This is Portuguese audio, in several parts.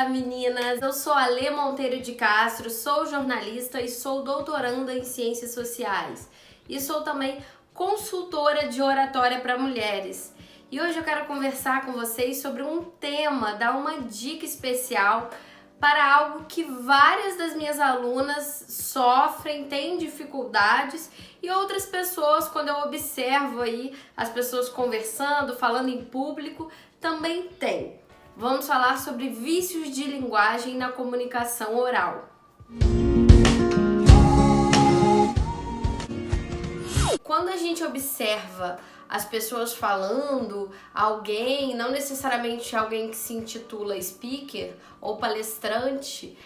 Olá meninas, eu sou a Lê Monteiro de Castro, sou jornalista e sou doutoranda em Ciências Sociais. E sou também consultora de oratória para mulheres. E hoje eu quero conversar com vocês sobre um tema, dar uma dica especial para algo que várias das minhas alunas sofrem, têm dificuldades e outras pessoas, quando eu observo aí as pessoas conversando, falando em público, também têm. Vamos falar sobre vícios de linguagem na comunicação oral. Quando a gente observa as pessoas falando, alguém, não necessariamente alguém que se intitula speaker ou palestrante,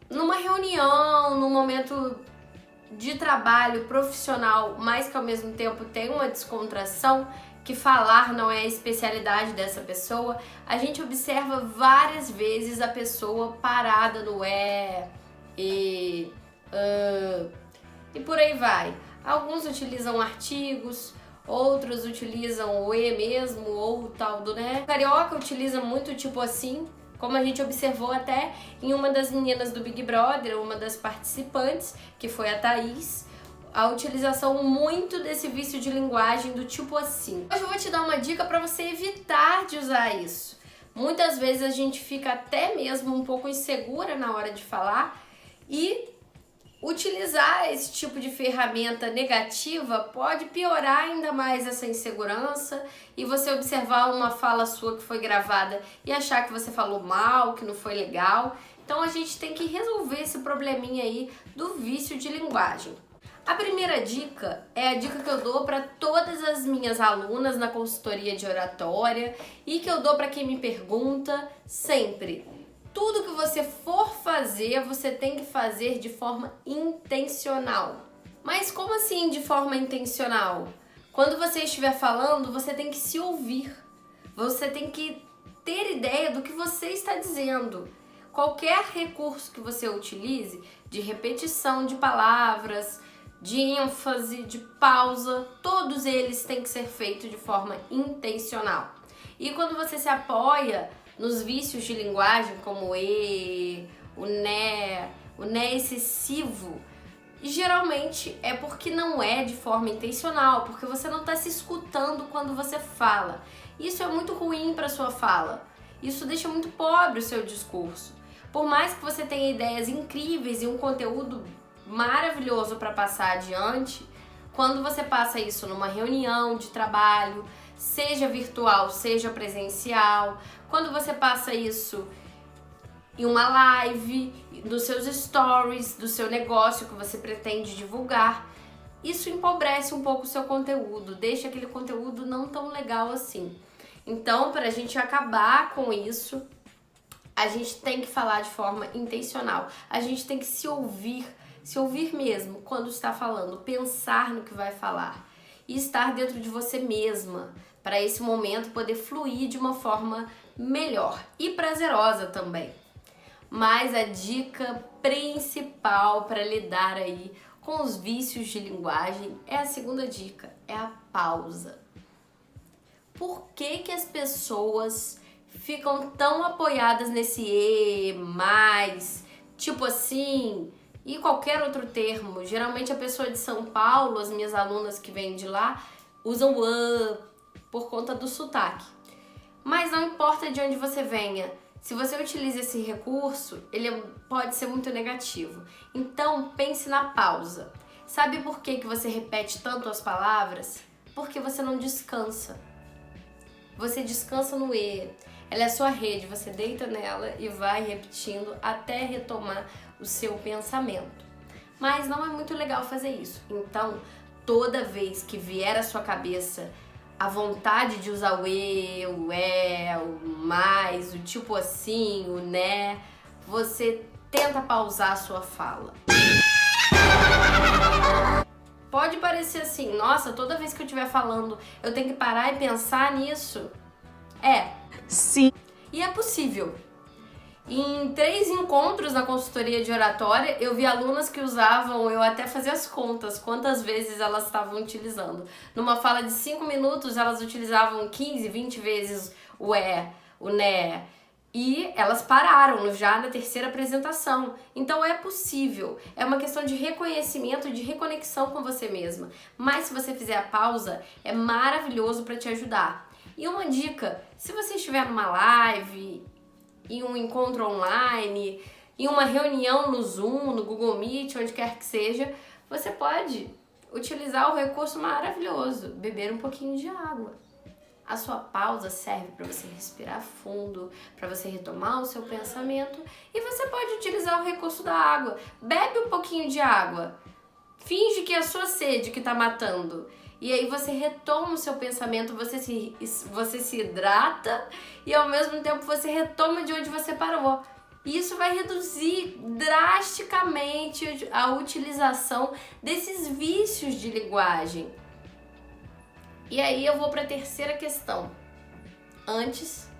numa reunião, num momento de trabalho profissional, mas que ao mesmo tempo tem uma descontração, que falar não é a especialidade dessa pessoa, a gente observa várias vezes a pessoa parada no e por aí vai. Alguns utilizam artigos, outros utilizam o e mesmo, ou o tal do né. O carioca utiliza muito tipo assim, como a gente observou até em uma das meninas do Big Brother, uma das participantes, que foi a Thaís, a utilização muito desse vício de linguagem do tipo assim. Hoje eu vou te dar uma dica para você evitar de usar isso. Muitas vezes a gente fica até mesmo um pouco insegura na hora de falar e utilizar esse tipo de ferramenta negativa pode piorar ainda mais essa insegurança e você observar uma fala sua que foi gravada e achar que você falou mal, que não foi legal. Então a gente tem que resolver esse probleminha aí do vício de linguagem. A primeira dica é a dica que eu dou para todas as minhas alunas na consultoria de oratória e que eu dou para quem me pergunta sempre. Tudo que você for fazer, você tem que fazer de forma intencional. Mas como assim de forma intencional? Quando você estiver falando, você tem que se ouvir. Você tem que ter ideia do que você está dizendo. Qualquer recurso que você utilize, de repetição de palavras, de ênfase, de pausa, todos eles têm que ser feitos de forma intencional. E quando você se apoia nos vícios de linguagem como o né excessivo, geralmente é porque não é de forma intencional, porque você não está se escutando quando você fala. Isso é muito ruim para sua fala. Isso deixa muito pobre o seu discurso. Por mais que você tenha ideias incríveis e um conteúdo maravilhoso para passar adiante, quando você passa isso numa reunião de trabalho, seja virtual, seja presencial, quando você passa isso em uma live, dos seus stories, do seu negócio que você pretende divulgar, isso empobrece um pouco o seu conteúdo, deixa aquele conteúdo não tão legal assim. Então, para a gente acabar com isso, a gente tem que falar de forma intencional, a gente tem que se ouvir mesmo quando está falando, pensar no que vai falar e estar dentro de você mesma para esse momento poder fluir de uma forma melhor e prazerosa também. Mas a dica principal para lidar aí com os vícios de linguagem é a segunda dica, é a pausa. Por que as pessoas ficam tão apoiadas nesse mais, tipo assim, e qualquer outro termo? Geralmente a pessoa de São Paulo, as minhas alunas que vêm de lá, usam o por conta do sotaque. Mas não importa de onde você venha, se você utiliza esse recurso, ele pode ser muito negativo. Então pense na pausa. Sabe por que você repete tanto as palavras? Porque você não descansa. Você descansa no ela é a sua rede, você deita nela e vai repetindo até retomar o seu pensamento. Mas não é muito legal fazer isso. Então, toda vez que vier à sua cabeça a vontade de usar o o mais, o tipo assim, o né, você tenta pausar a sua fala. Pode parecer assim, nossa, toda vez que eu estiver falando, eu tenho que parar e pensar nisso. Sim. E é possível. Em 3 encontros na consultoria de oratória, eu vi alunas que usavam, eu até fazia as contas, quantas vezes elas estavam utilizando. Numa fala de 5 minutos, elas utilizavam 15, 20 vezes o o né. E elas pararam já na terceira apresentação. Então é possível. É uma questão de reconhecimento, de reconexão com você mesma. Mas se você fizer a pausa, é maravilhoso para te ajudar. E uma dica, se você estiver numa live, em um encontro online, em uma reunião no Zoom, no Google Meet, onde quer que seja, você pode utilizar o recurso maravilhoso, beber um pouquinho de água. A sua pausa serve para você respirar fundo, para você retomar o seu pensamento, e você pode utilizar o recurso da água. Bebe um pouquinho de água, finge que é a sua sede que está matando, e aí você retoma o seu pensamento, você se hidrata e ao mesmo tempo você retoma de onde você parou. E isso vai reduzir drasticamente a utilização desses vícios de linguagem. E aí eu vou para a terceira questão. Antes,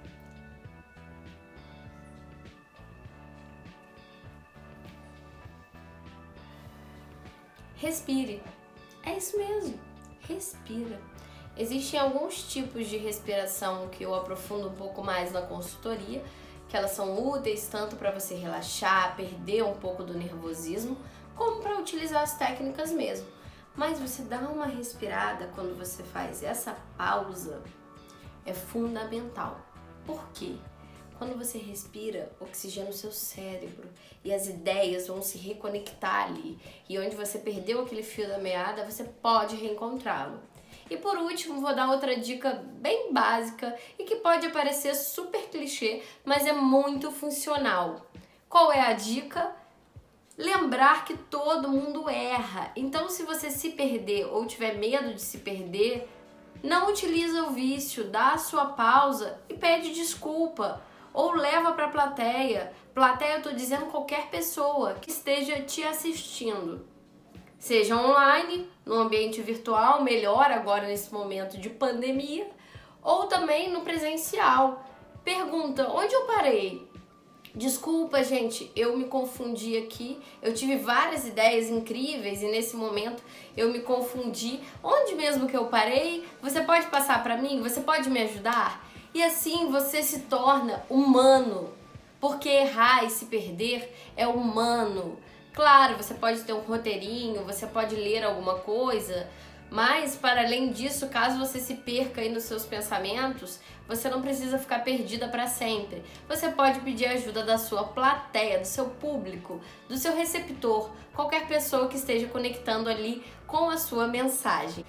respire. É isso mesmo, respira. Existem alguns tipos de respiração que eu aprofundo um pouco mais na consultoria, que elas são úteis tanto para você relaxar, perder um pouco do nervosismo, como para utilizar as técnicas mesmo. Mas você dá uma respirada quando você faz essa pausa é fundamental. Por quê? Quando você respira, oxigena o seu cérebro e as ideias vão se reconectar ali. E onde você perdeu aquele fio da meada, você pode reencontrá-lo. E por último, vou dar outra dica bem básica e que pode parecer super clichê, mas é muito funcional. Qual é a dica? Lembrar que todo mundo erra. Então, se você se perder ou tiver medo de se perder, não utiliza o vício, dá a sua pausa e pede desculpa. Ou leva para a plateia. Plateia, eu tô dizendo qualquer pessoa que esteja te assistindo. Seja online, no ambiente virtual, melhor agora nesse momento de pandemia, ou também no presencial. Pergunta, onde eu parei? Desculpa, gente, eu me confundi aqui, eu tive várias ideias incríveis e nesse momento eu me confundi. Onde mesmo que eu parei? Você pode passar para mim? Você pode me ajudar? E assim você se torna humano, porque errar e se perder é humano. Claro, você pode ter um roteirinho, você pode ler alguma coisa, mas para além disso, caso você se perca aí nos seus pensamentos, você não precisa ficar perdida para sempre. Você pode pedir ajuda da sua plateia, do seu público, do seu receptor, qualquer pessoa que esteja conectando ali com a sua mensagem.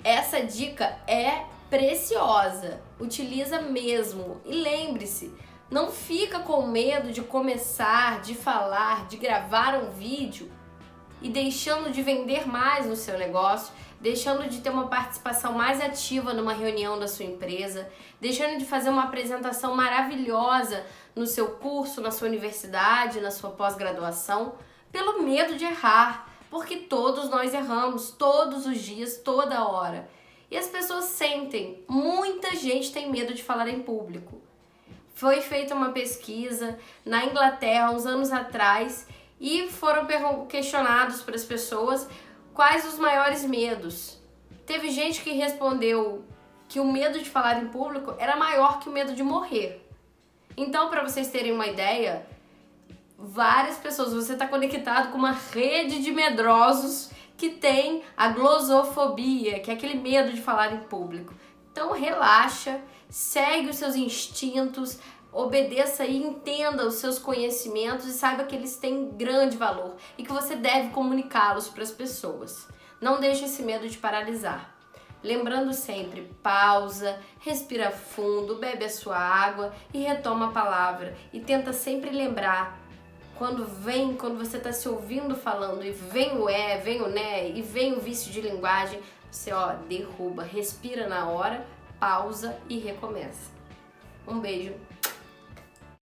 Essa dica é preciosa, utiliza mesmo e lembre-se, não fica com medo de começar, de falar, de gravar um vídeo e deixando de vender mais no seu negócio, deixando de ter uma participação mais ativa numa reunião da sua empresa, deixando de fazer uma apresentação maravilhosa no seu curso, na sua universidade, na sua pós-graduação, pelo medo de errar, porque todos nós erramos, todos os dias, toda hora. E as pessoas sentem, muita gente tem medo de falar em público. Foi feita uma pesquisa na Inglaterra, uns anos atrás, e foram questionados para as pessoas quais os maiores medos. Teve gente que respondeu que o medo de falar em público era maior que o medo de morrer. Então, para vocês terem uma ideia, várias pessoas, você está conectado com uma rede de medrosos que tem a glosofobia, que é aquele medo de falar em público. Então, relaxa, segue os seus instintos, obedeça e entenda os seus conhecimentos e saiba que eles têm grande valor e que você deve comunicá-los para as pessoas. Não deixe esse medo te paralisar. Lembrando sempre, pausa, respira fundo, bebe a sua água e retoma a palavra. E tenta sempre lembrar, quando você está se ouvindo falando e vem o vem o né e vem o vício de linguagem, você derruba, respira na hora, pausa e recomeça. Um beijo.